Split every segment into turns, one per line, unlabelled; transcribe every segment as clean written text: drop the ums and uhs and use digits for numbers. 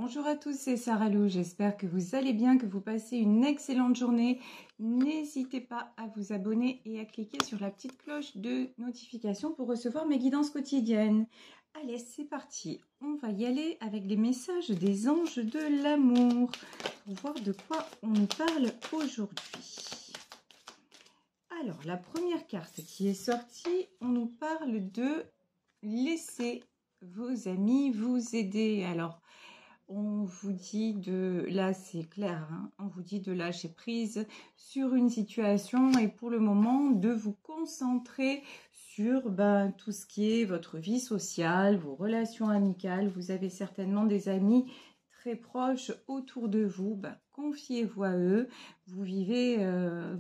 Bonjour à tous, c'est Sarah Lou, j'espère que vous allez bien, que vous passez une excellente journée. N'hésitez pas à vous abonner et à cliquer sur la petite cloche de notification pour recevoir mes guidances quotidiennes. Allez, c'est parti, on va y aller avec les messages des anges de l'amour pour voir de quoi on nous parle aujourd'hui. Alors, la première carte qui est sortie, on nous parle de laisser vos amis vous aider. Alors, on vous dit de, là c'est clair, hein, on vous dit de lâcher prise sur une situation et pour le moment de vous concentrer sur tout ce qui est votre vie sociale, vos relations amicales. Vous avez certainement des amis très proches autour de vous, confiez-vous à eux. Vous vivez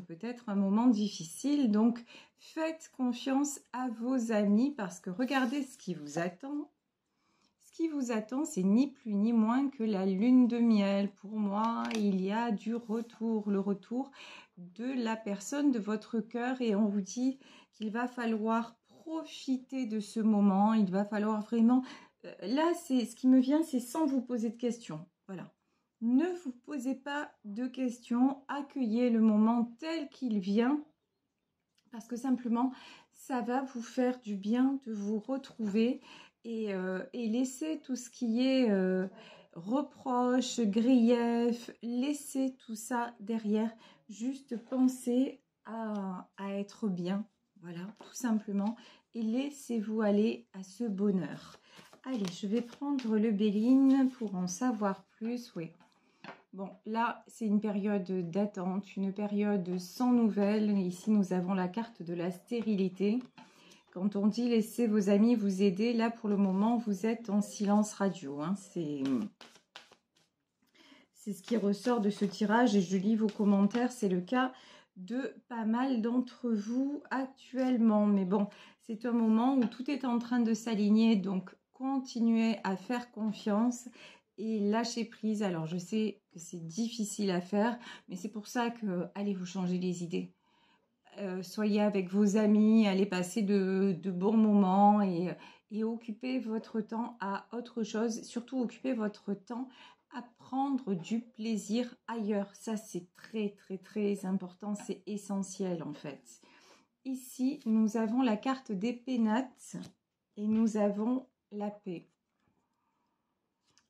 peut-être un moment difficile, donc faites confiance à vos amis parce que regardez ce qui vous attend. Ce qui vous attend, c'est ni plus ni moins que la lune de miel. Pour moi, il y a du retour, le retour de la personne de votre cœur et on vous dit qu'il va falloir profiter de ce moment. Il va falloir vraiment... Là, c'est ce qui me vient, c'est sans vous poser de questions. Voilà. Ne vous posez pas de questions. Accueillez le moment tel qu'il vient. Parce que simplement, ça va vous faire du bien de vous retrouver et laisser tout ce qui est reproches, griefs, laissez tout ça derrière. Juste pensez à être bien, voilà, tout simplement. Et laissez-vous aller à ce bonheur. Allez, je vais prendre le Béline pour en savoir plus, oui. Bon, là, c'est une période d'attente, une période sans nouvelles. Ici, nous avons la carte de la stérilité. Quand on dit « laissez vos amis vous aider », là, pour le moment, vous êtes en silence radio. Hein. C'est ce qui ressort de ce tirage et je lis vos commentaires. C'est le cas de pas mal d'entre vous actuellement. Mais bon, c'est un moment où tout est en train de s'aligner, donc continuez à faire confiance et lâcher prise. Alors, je sais que c'est difficile à faire, mais c'est pour ça que allez vous changer les idées. Soyez avec vos amis, allez passer de bons moments et occupez votre temps à autre chose. Surtout, occupez votre temps à prendre du plaisir ailleurs. Ça, c'est très, très, très important. C'est essentiel, en fait. Ici, nous avons la carte des pénates et nous avons la paix.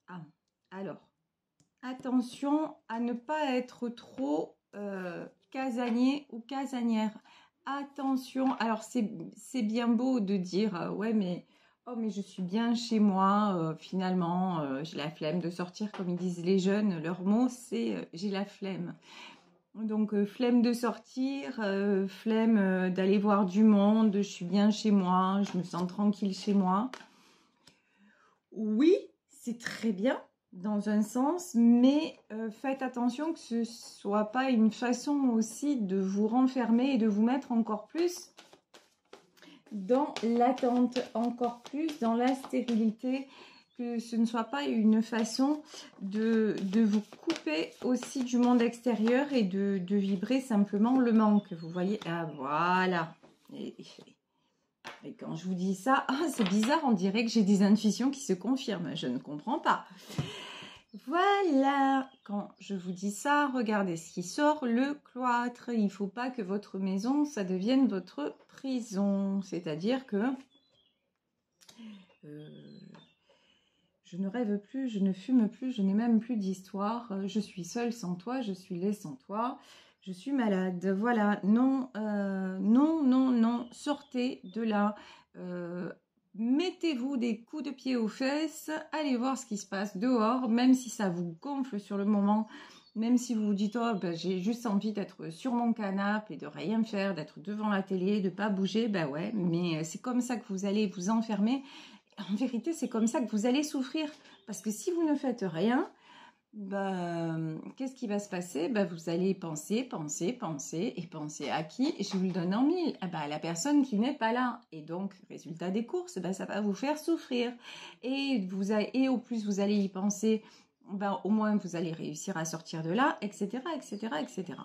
Ah, alors, attention à ne pas être trop casanier ou casanière. Attention, alors c'est bien beau de dire ouais mais oh mais je suis bien chez moi, finalement j'ai la flemme de sortir comme ils disent les jeunes, leur mot c'est j'ai la flemme. Donc flemme de sortir, flemme d'aller voir du monde, je suis bien chez moi, je me sens tranquille chez moi. Oui, c'est très bien dans un sens, mais faites attention que ce ne soit pas une façon aussi de vous renfermer et de vous mettre encore plus dans l'attente, encore plus dans la stérilité, que ce ne soit pas une façon de vous couper aussi du monde extérieur et de vibrer simplement le manque. Vous voyez, ah voilà. Et quand je vous dis ça, c'est bizarre, on dirait que j'ai des intuitions qui se confirment. Je ne comprends pas. Voilà, quand je vous dis ça, regardez ce qui sort, le cloître. Il ne faut pas que votre maison, ça devienne votre prison. C'est-à-dire que je ne rêve plus, je ne fume plus, je n'ai même plus d'histoire. Je suis seule sans toi, je suis laid sans toi. Je suis malade, voilà, non, non, non, non, sortez de là, mettez-vous des coups de pied aux fesses, allez voir ce qui se passe dehors, même si ça vous gonfle sur le moment, même si vous vous dites, oh, j'ai juste envie d'être sur mon canapé et de rien faire, d'être devant la télé, de ne pas bouger, ouais, mais c'est comme ça que vous allez vous enfermer. En vérité, c'est comme ça que vous allez souffrir, parce que si vous ne faites rien, qu'est-ce qui va se passer? Vous allez penser, penser, penser, et penser à qui? Je vous le donne en mille. À la personne qui n'est pas là. Et donc, résultat des courses, ça va vous faire souffrir. Et au plus vous allez y penser, au moins vous allez réussir à sortir de là, etc., etc., etc.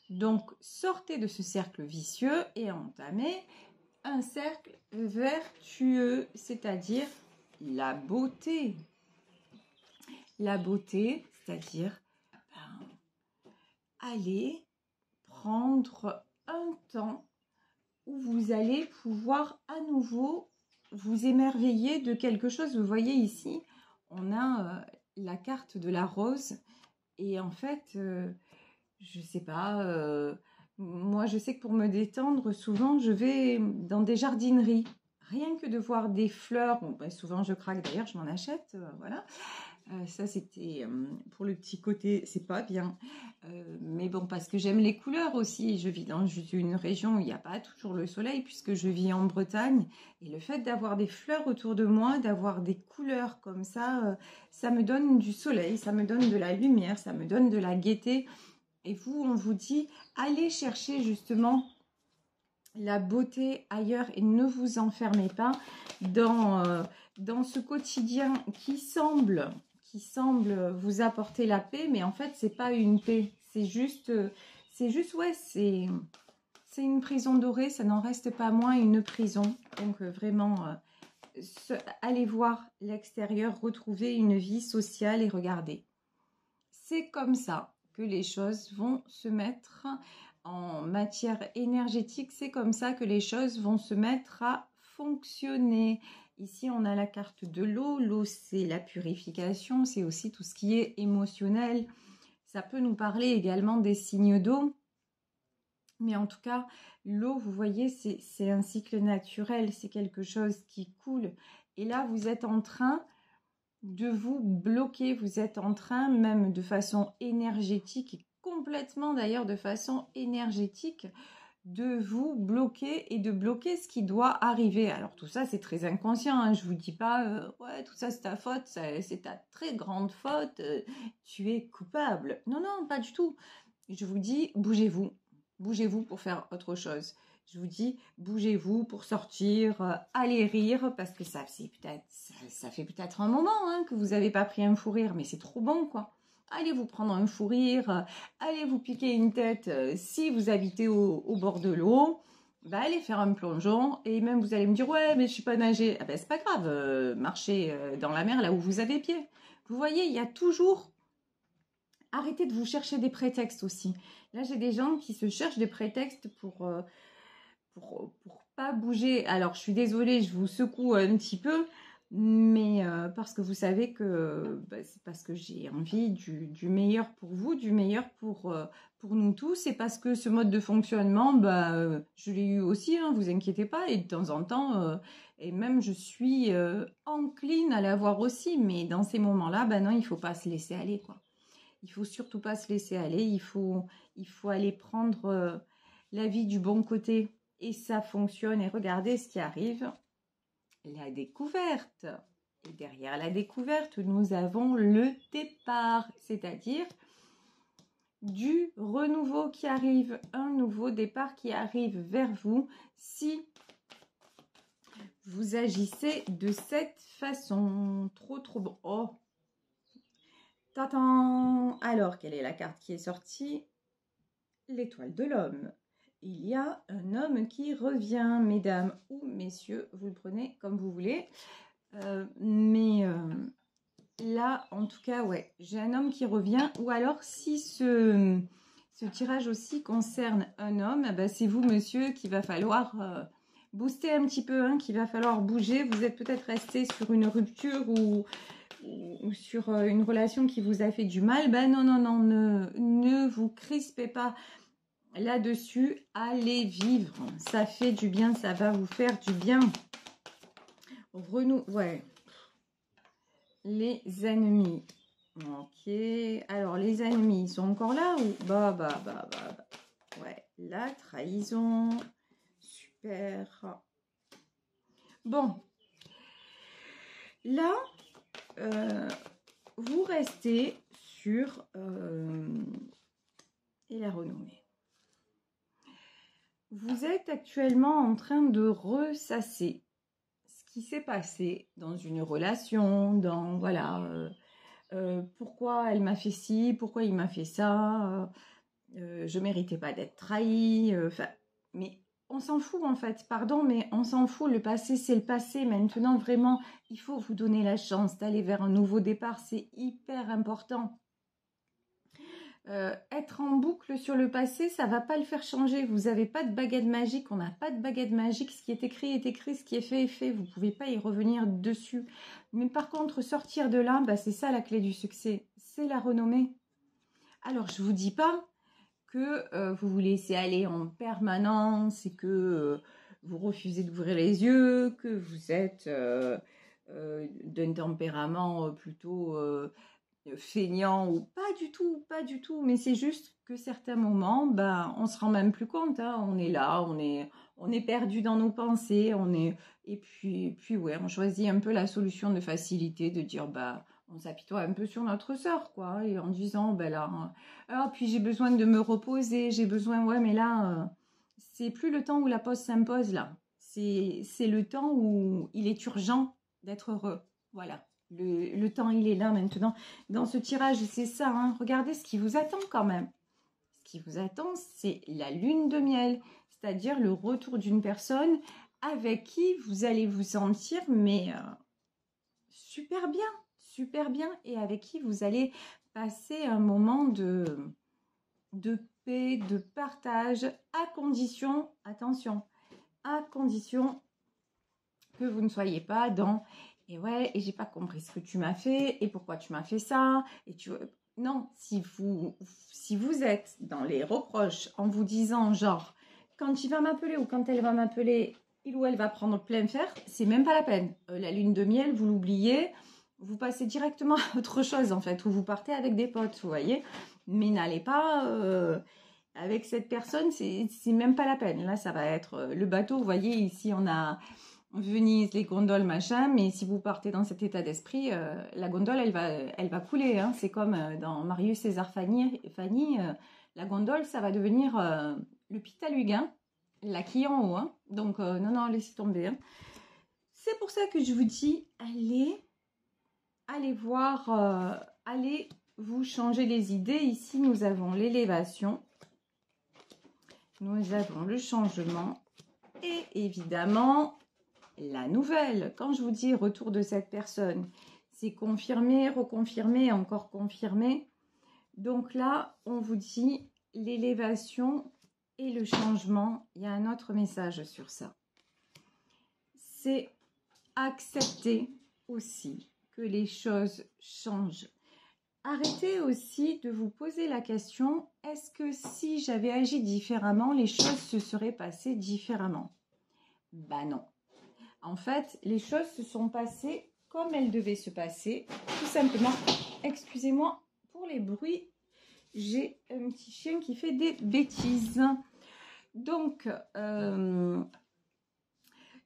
Donc, sortez de ce cercle vicieux et entamez un cercle vertueux, c'est-à-dire la beauté. la beauté, c'est-à-dire ben, aller prendre un temps où vous allez pouvoir à nouveau vous émerveiller de quelque chose. Vous voyez ici, on a la carte de la rose et en fait, je sais pas, moi je sais que pour me détendre, souvent je vais dans des jardineries. Rien que de voir des fleurs, bon, ben, souvent je craque d'ailleurs, je m'en achète, voilà. Ça, c'était pour le petit côté, c'est pas bien. Mais bon, parce que j'aime les couleurs aussi. Je vis dans une région où il n'y a pas toujours le soleil, puisque je vis en Bretagne. Et le fait d'avoir des fleurs autour de moi, d'avoir des couleurs comme ça me donne du soleil, ça me donne de la lumière, ça me donne de la gaieté. Et vous, on vous dit, allez chercher justement la beauté ailleurs et ne vous enfermez pas dans ce quotidien qui semble vous apporter la paix, mais en fait c'est pas une paix, c'est juste ouais, c'est une prison dorée, ça n'en reste pas moins une prison. Donc vraiment allez voir l'extérieur, retrouver une vie sociale et regardez, c'est comme ça que les choses vont se mettre en matière énergétique, c'est comme ça que les choses vont se mettre à fonctionner. Ici, on a la carte de l'eau. L'eau, c'est la purification, c'est aussi tout ce qui est émotionnel. Ça peut nous parler également des signes d'eau. Mais en tout cas, l'eau, vous voyez, c'est un cycle naturel, c'est quelque chose qui coule. Et là, vous êtes en train de vous bloquer, vous êtes en train, même de façon énergétique, et complètement d'ailleurs de façon énergétique, de vous bloquer et de bloquer ce qui doit arriver. Alors tout ça c'est très inconscient, hein. Je vous dis pas ouais tout ça c'est ta faute, c'est ta très grande faute, tu es coupable. Non, non, pas du tout. Je vous dis bougez-vous, bougez-vous pour faire autre chose. Je vous dis, bougez-vous pour sortir, allez rire, parce que ça fait peut-être un moment hein, que vous n'avez pas pris un fou rire, mais c'est trop bon, quoi. Allez vous prendre un fou rire, allez vous piquer une tête si vous habitez au bord de l'eau, bah, allez faire un plongeon, et même vous allez me dire, ouais, mais je ne suis pas nager. Ah ben, c'est pas grave, marchez dans la mer là où vous avez pied. Vous voyez, il y a toujours... Arrêtez de vous chercher des prétextes aussi. Là, j'ai des gens qui se cherchent des prétextes pour pas bouger. Alors, je suis désolée, je vous secoue un petit peu, mais parce que vous savez que c'est parce que j'ai envie du meilleur pour vous, du meilleur pour nous tous, et parce que ce mode de fonctionnement, je l'ai eu aussi, hein, vous inquiétez pas, et de temps en temps, et même je suis encline à l'avoir aussi, mais dans ces moments-là, non, il faut pas se laisser aller, quoi. Il faut surtout pas se laisser aller, il faut aller prendre la vie du bon côté. Et ça fonctionne. Et regardez ce qui arrive. La découverte. Et derrière la découverte, nous avons le départ. C'est-à-dire du renouveau qui arrive. Un nouveau départ qui arrive vers vous si vous agissez de cette façon. Trop, trop bon. Oh! Tatan! Alors, quelle est la carte qui est sortie? L'étoile de l'homme. Il y a un homme qui revient, mesdames ou messieurs, vous le prenez comme vous voulez. Là, en tout cas, ouais, j'ai un homme qui revient. Ou alors, si ce tirage aussi concerne un homme, c'est vous, monsieur, qu'il va falloir booster un petit peu, hein, qu'il va falloir bouger. Vous êtes peut-être resté sur une rupture ou sur une relation qui vous a fait du mal. Non, non, non, ne vous crispez pas là-dessus, allez vivre, ça fait du bien, ça va vous faire du bien. Ouais. Les ennemis. Ok, alors les ennemis, ils sont encore là ou ouais, la trahison. Super. Bon. Là, vous restez sur et la renommée. Vous êtes actuellement en train de ressasser ce qui s'est passé dans une relation, dans voilà, pourquoi elle m'a fait ci, pourquoi il m'a fait ça, je méritais pas d'être trahi, mais on s'en fout en fait, pardon, mais on s'en fout. Le passé, c'est le passé. Maintenant, vraiment, il faut vous donner la chance d'aller vers un nouveau départ. C'est hyper important. Être en boucle sur le passé, ça va pas le faire changer. Vous n'avez pas de baguette magique, on n'a pas de baguette magique. Ce qui est écrit est écrit, ce qui est fait est fait. Vous pouvez pas y revenir dessus. Mais par contre, sortir de là, bah, c'est ça la clé du succès. C'est la renommée. Alors, je vous dis pas que vous vous laissez aller en permanence et que vous refusez d'ouvrir les yeux, que vous êtes d'un tempérament plutôt feignant ou pas du tout, mais c'est juste que certains moments, ben, on se rend même plus compte, hein, on est là, on est perdu dans nos pensées, et puis ouais, on choisit un peu la solution de facilité, de dire, bah, on s'apitoie un peu sur notre sort, quoi, et en disant, ben là, puis j'ai besoin de me reposer, j'ai besoin, ouais, mais là, c'est plus le temps où la pause s'impose, là, c'est le temps où il est urgent d'être heureux, voilà. Le temps, il est là maintenant. Dans ce tirage, c'est ça. Hein. Regardez ce qui vous attend quand même. Ce qui vous attend, c'est la lune de miel. C'est-à-dire le retour d'une personne avec qui vous allez vous sentir, mais super bien. Et avec qui vous allez passer un moment de paix, de partage, à condition, attention, à condition que vous ne soyez pas dans... Et ouais, et j'ai pas compris ce que tu m'as fait, et pourquoi tu m'as fait ça, et tu... Non, si vous êtes dans les reproches en vous disant genre, quand il va m'appeler ou quand elle va m'appeler, il ou elle va prendre plein fer, c'est même pas la peine. La lune de miel, vous l'oubliez, vous passez directement à autre chose en fait, ou vous partez avec des potes, vous voyez. Mais n'allez pas... avec cette personne, c'est même pas la peine. Là, ça va être le bateau, vous voyez, ici on a... Venise, les gondoles, machin, mais si vous partez dans cet état d'esprit, la gondole, elle va couler. Hein. C'est comme dans Marius César Fanny, la gondole, ça va devenir le Pitalug, hein, la quille en haut. Hein. Donc, non, laissez tomber. Hein. C'est pour ça que je vous dis, allez voir, allez vous changer les idées. Ici, nous avons l'élévation, nous avons le changement et évidemment... la nouvelle, quand je vous dis retour de cette personne, c'est confirmé, reconfirmé, encore confirmé. Donc là, on vous dit l'élévation et le changement. Il y a un autre message sur ça. C'est accepter aussi que les choses changent. Arrêtez aussi de vous poser la question, est-ce que si j'avais agi différemment, les choses se seraient passées différemment? Ben non. En fait, les choses se sont passées comme elles devaient se passer, tout simplement. Excusez-moi pour les bruits, j'ai un petit chien qui fait des bêtises. Donc,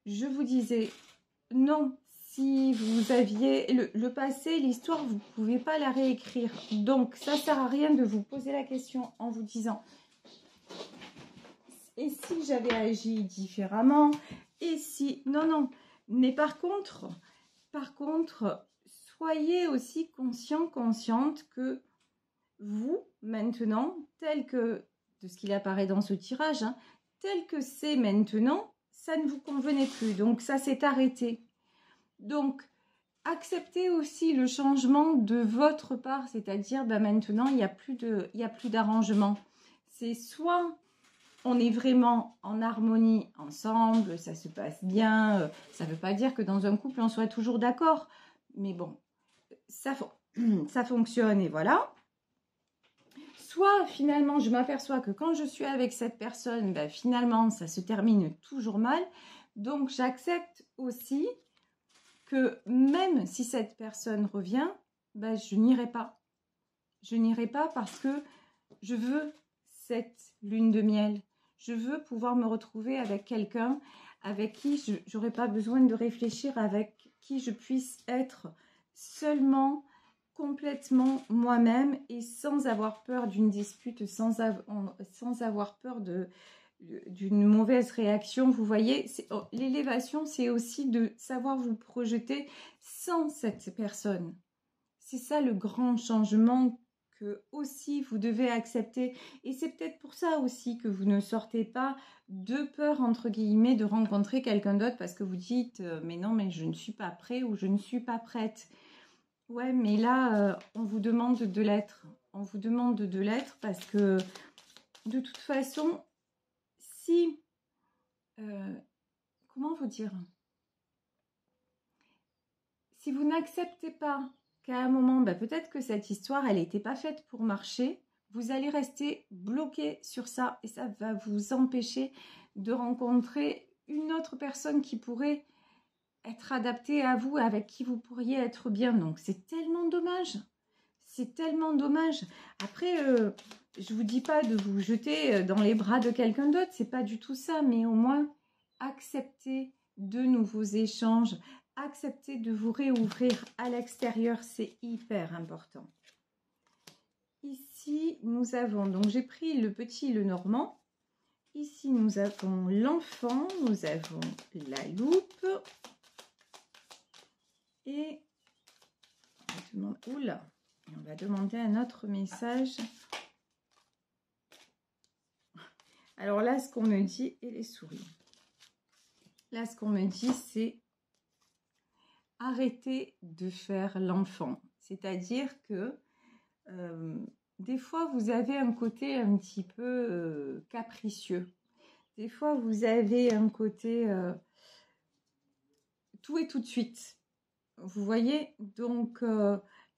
je vous disais, non, si vous aviez le passé, l'histoire, vous ne pouvez pas la réécrire. Donc, ça ne sert à rien de vous poser la question en vous disant, et si j'avais agi différemment? Et si, non, mais par contre, soyez aussi consciente que vous, maintenant, tel que, de ce qu'il apparaît dans ce tirage, hein, tel que c'est maintenant, ça ne vous convenait plus, donc ça s'est arrêté. Donc, acceptez aussi le changement de votre part, c'est-à-dire, ben maintenant, il n'y a plus d'arrangement. C'est soit... on est vraiment en harmonie ensemble, ça se passe bien. Ça ne veut pas dire que dans un couple, on soit toujours d'accord. Mais bon, ça fonctionne et voilà. Soit finalement, je m'aperçois que quand je suis avec cette personne, ben, finalement, ça se termine toujours mal. Donc, j'accepte aussi que même si cette personne revient, ben, je n'irai pas. Je n'irai pas parce que je veux cette lune de miel. Je veux pouvoir me retrouver avec quelqu'un avec qui je n'aurai pas besoin de réfléchir, avec qui je puisse être seulement, complètement moi-même et sans avoir peur d'une dispute, sans avoir peur d'une mauvaise réaction. Vous voyez, l'élévation, c'est aussi de savoir vous projeter sans cette personne. C'est ça le grand changement que aussi vous devez accepter. Et c'est peut-être pour ça aussi que vous ne sortez pas de peur, entre guillemets, de rencontrer quelqu'un d'autre parce que vous dites mais non, mais je ne suis pas prêt ou je ne suis pas prête. Ouais, mais là, on vous demande de l'être. On vous demande de l'être parce que de toute façon, si... comment vous dire? Si vous n'acceptez pas qu'à un moment, peut-être que cette histoire, elle n'était pas faite pour marcher, vous allez rester bloqué sur ça et ça va vous empêcher de rencontrer une autre personne qui pourrait être adaptée à vous, avec qui vous pourriez être bien. Donc, c'est tellement dommage. C'est tellement dommage. Après, je vous dis pas de vous jeter dans les bras de quelqu'un d'autre, c'est pas du tout ça, mais au moins, acceptez de nouveaux échanges, acceptez de vous réouvrir à l'extérieur, c'est hyper important. Ici, nous avons, donc j'ai pris le petit, le normand. Ici, nous avons l'enfant, nous avons la loupe. Et oula, on va demander un autre message. Alors là, ce qu'on me dit, et les souris. Là, ce qu'on me dit, c'est arrêtez de faire l'enfant. C'est-à-dire que des fois, vous avez un côté un petit peu capricieux. Des fois, vous avez un côté tout et tout de suite. Vous voyez? Donc,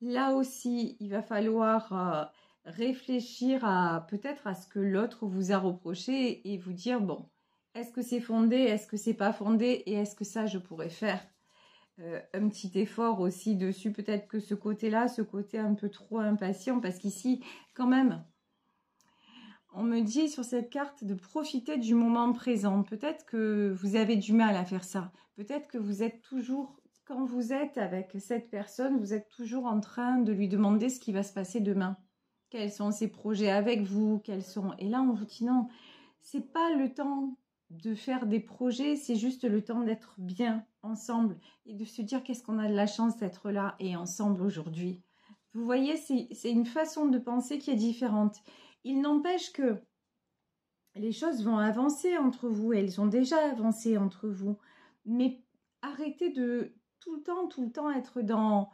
là aussi, il va falloir réfléchir à peut-être à ce que l'autre vous a reproché et vous dire, bon, est-ce que c'est fondé, est-ce que c'est pas fondé et est-ce que ça, je pourrais faire un petit effort aussi dessus, peut-être que ce côté-là, ce côté un peu trop impatient, parce qu'ici, quand même, on me dit sur cette carte de profiter du moment présent. Peut-être que vous avez du mal à faire ça. Peut-être que vous êtes toujours, quand vous êtes avec cette personne, vous êtes toujours en train de lui demander ce qui va se passer demain. Quels sont ses projets avec vous, quels sont... Et là, on vous dit non, c'est pas le temps de faire des projets, c'est juste le temps d'être bien ensemble et de se dire qu'est-ce qu'on a de la chance d'être là et ensemble aujourd'hui. Vous voyez, c'est une façon de penser qui est différente. Il n'empêche que les choses vont avancer entre vous, elles ont déjà avancé entre vous, mais arrêtez de tout le temps être dans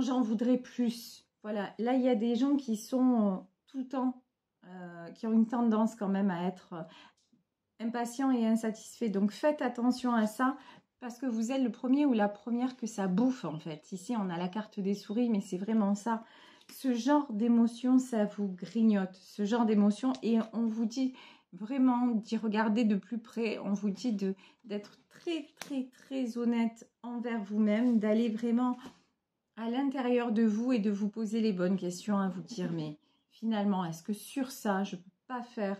j'en voudrais plus. Voilà, là il y a des gens qui sont tout le temps, qui ont une tendance quand même à être impatients et insatisfaits. Donc faites attention à ça parce que vous êtes le premier ou la première que ça bouffe en fait. Ici on a la carte des souris, mais c'est vraiment ça. Ce genre d'émotion, ça vous grignote, ce genre d'émotion, et on vous dit vraiment d'y regarder de plus près, on vous dit d'être très, très, très honnête envers vous-même, d'aller vraiment à l'intérieur de vous et de vous poser les bonnes questions, à vous dire, mais finalement, est-ce que sur ça, je ne peux pas faire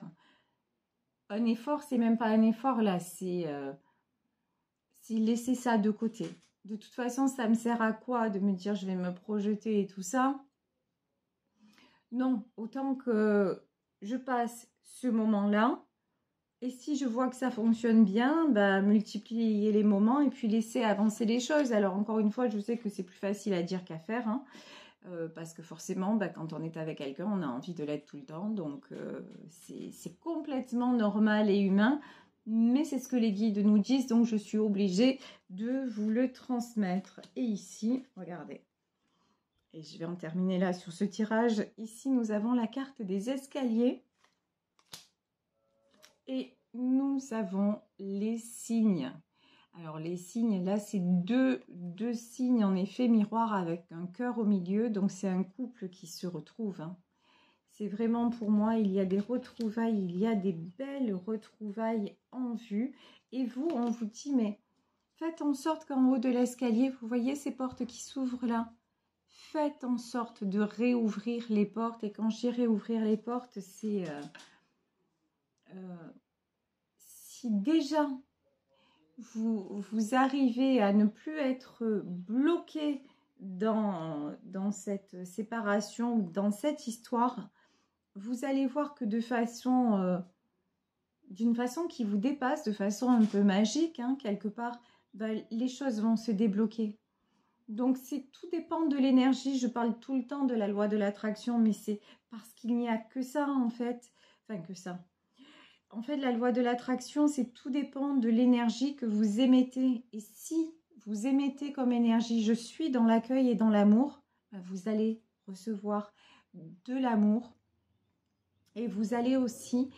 un effort? C'est même pas un effort là, c'est laisser ça de côté. De toute façon, ça me sert à quoi de me dire je vais me projeter et tout ça? Non, autant que je passe ce moment-là. Et si je vois que ça fonctionne bien, multiplier les moments et puis laisser avancer les choses. Alors encore une fois, je sais que c'est plus facile à dire qu'à faire. Hein, parce que forcément, quand on est avec quelqu'un, on a envie de l'être tout le temps. Donc c'est complètement normal et humain. Mais c'est ce que les guides nous disent. Donc je suis obligée de vous le transmettre. Et ici, regardez. Et je vais en terminer là sur ce tirage. Ici, nous avons la carte des escaliers. Et nous avons les signes. Alors, les signes, là, c'est deux signes, en effet, miroir avec un cœur au milieu. Donc, c'est un couple qui se retrouve. Hein. C'est vraiment, pour moi, il y a des retrouvailles, il y a des belles retrouvailles en vue. Et vous, on vous dit, mais faites en sorte qu'en haut de l'escalier, vous voyez ces portes qui s'ouvrent là? Faites en sorte de réouvrir les portes. Et quand je dis réouvrir les portes, c'est si déjà vous arrivez à ne plus être bloqué dans cette séparation, dans cette histoire, vous allez voir que d'une façon qui vous dépasse, de façon un peu magique, hein, quelque part, les choses vont se débloquer. Donc, tout dépend de l'énergie. Je parle tout le temps de la loi de l'attraction, mais c'est parce qu'il n'y a que ça, en fait. Enfin, que ça. En fait, la loi de l'attraction, c'est tout dépend de l'énergie que vous émettez. Et si vous émettez comme énergie, je suis dans l'accueil et dans l'amour, vous allez recevoir de l'amour. Et vous allez aussi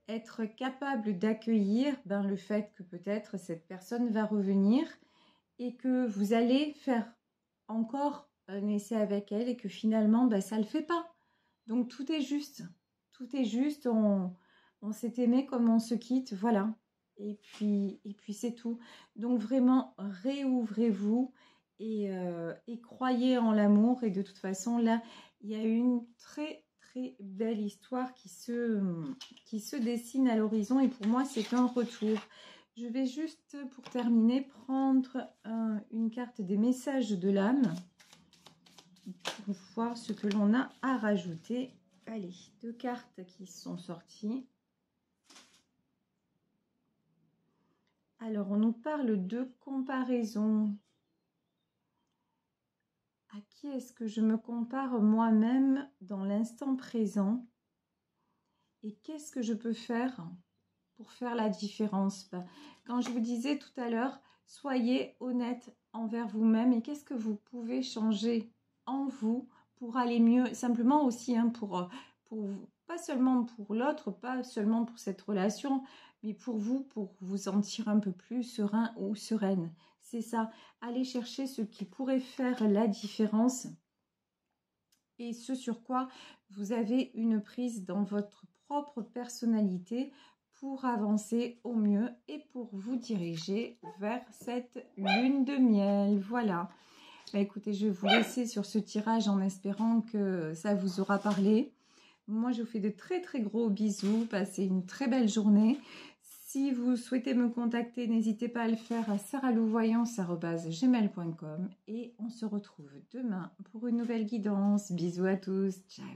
être capable d'accueillir le fait que peut-être cette personne va revenir et que vous allez faire encore un essai avec elle et que finalement, ça ne le fait pas. Donc, tout est juste. Tout est juste. On s'est aimé comme on se quitte. Voilà. Et puis c'est tout. Donc, vraiment, réouvrez-vous et croyez en l'amour. Et de toute façon, là, il y a une très, très belle histoire qui se dessine à l'horizon. Et pour moi, c'est un retour. Je vais juste, pour terminer, prendre une carte des messages de l'âme pour voir ce que l'on a à rajouter. Allez, 2 cartes qui sont sorties. Alors, on nous parle de comparaison. À qui est-ce que je me compare moi-même dans l'instant présent? Et qu'est-ce que je peux faire pour faire la différence? Quand je vous disais tout à l'heure, soyez honnête envers vous-même et qu'est-ce que vous pouvez changer en vous pour aller mieux, simplement aussi pour pas seulement pour l'autre, pas seulement pour cette relation, mais pour vous sentir un peu plus serein ou sereine. C'est ça, allez chercher ce qui pourrait faire la différence et ce sur quoi vous avez une prise dans votre propre personnalité pour avancer au mieux et pour vous diriger vers cette lune de miel. Voilà. Écoutez, je vais vous laisser sur ce tirage en espérant que ça vous aura parlé. Moi, je vous fais de très très gros bisous. Passez une très belle journée. Si vous souhaitez me contacter, n'hésitez pas à le faire à saralouvoyance@gmail.com et on se retrouve demain pour une nouvelle guidance. Bisous à tous. Ciao.